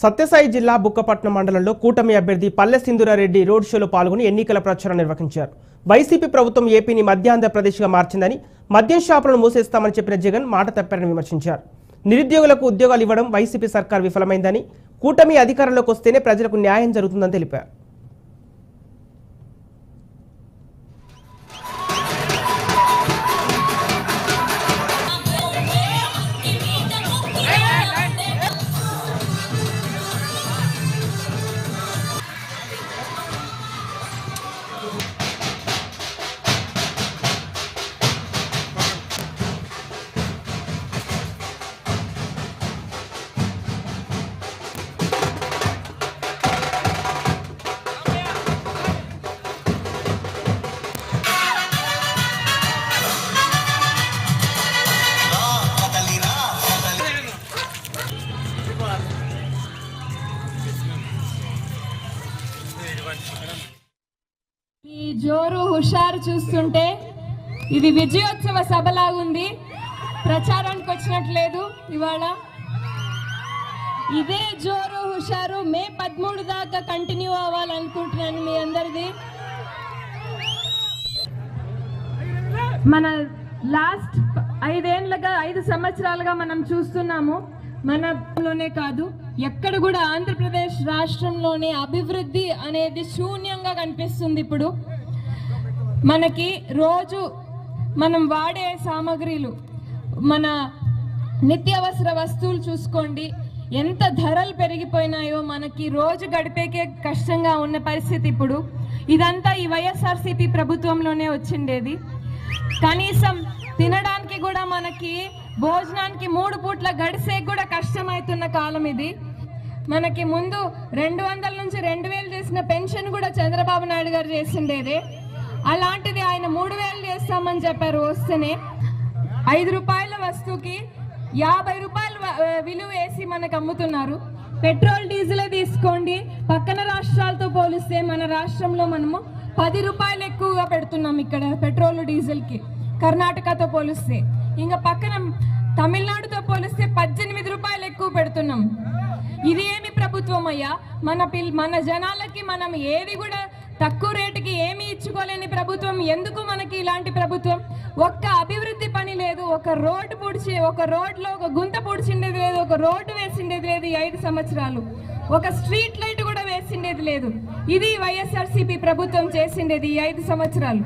సత్యసాయి జిల్లా బుక్కపట్నం మండలంలో కూటమి అభ్యర్థి పల్లె సింధూరారెడ్డి రోడ్ షోలో పాల్గొని ఎన్నికల ప్రచారం నిర్వహించారు. వైసీపీ ప్రభుత్వం ఏపీని మధ్యాంధ్రప్రదేశ్గా మార్చిందని, మద్యం షాపులను మూసేస్తామని చెప్పిన జగన్ మాట తప్పారని విమర్శించారు. నిరుద్యోగులకు ఉద్యోగాలు ఇవ్వడం వైసీపీ సర్కార్ విఫలమైందని, కూటమి అధికారంలోకి వస్తేనే ప్రజలకు న్యాయం జరుగుతుందని తెలిపారు. ఈ జోరు హుషారు చూస్తుంటే ఇది విజయోత్సవ సభలాగుంది. ప్రచారానికి వచ్చినట్లేదు. ఇవాళ ఇదే జోరు హుషారు మే 13 దాకా కంటిన్యూ అవ్వాలనుకుంటున్నాను. మీ అందరిది మన లాస్ట్ 5 సంవత్సరాలుగా మనం చూస్తున్నాము. మనలోనే కాదు, ఎక్కడ కూడా ఆంధ్రప్రదేశ్ రాష్ట్రంలోనే అభివృద్ధి అనేది శూన్యంగా కనిపిస్తుంది. ఇప్పుడు మనకి రోజు మనం వాడే సామాగ్రిలు, మన నిత్యావసర వస్తువులు చూసుకోండి, ఎంత ధరలు పెరిగిపోయినాయో. మనకి రోజు గడిపేకే కష్టంగా ఉన్న పరిస్థితి ఇప్పుడు. ఇదంతా ఈ వైఎస్ఆర్సీపీ ప్రభుత్వంలోనే వచ్చిండేది. కనీసం తినడానికి కూడా మనకి భోజనానికి 3 పూట్ల గడిసే కూడా కష్టమవుతున్న కాలం ఇది. మనకి ముందు 200 నుంచి 2000 చేసిన పెన్షన్ కూడా చంద్రబాబు నాయుడు గారు చేసిండేదే. అలాంటిది ఆయన 3000 చేస్తామని చెప్పారు. వస్తేనే 5 రూపాయల వస్తువుకి 50 రూపాయలు విలువ వేసి మనకు అమ్ముతున్నారు. పెట్రోల్ డీజిలే తీసుకోండి, పక్కన రాష్ట్రాలతో పోలిస్తే మన రాష్ట్రంలో మనము 10 రూపాయలు ఎక్కువగా పెడుతున్నాం ఇక్కడ పెట్రోల్ డీజిల్కి, కర్ణాటకతో పోలిస్తే. ఇంకా పక్కన తమిళనాడుతో పోలిస్తే 18 రూపాయలు ఎక్కువ పెడుతున్నాం. ఇది ఏమి ప్రభుత్వం అయ్యా? మన జనాలకి మనం ఏది కూడా తక్కువ రేటుకి ఏమి ఇచ్చుకోలేని ప్రభుత్వం. ఎందుకు మనకి ఇలాంటి ప్రభుత్వం? ఒక్క అభివృద్ధి పని లేదు. ఒక రోడ్లో ఒక గుంత పూడ్చిండేది లేదు, ఒక రోడ్డు వేసిండేది లేదు ఈ 5 సంవత్సరాలు. ఒక స్ట్రీట్ లైట్ కూడా వేసిండేది లేదు. ఇది వైఎస్ఆర్సీపీ ప్రభుత్వం చేసిండేది ఈ 5 సంవత్సరాలు.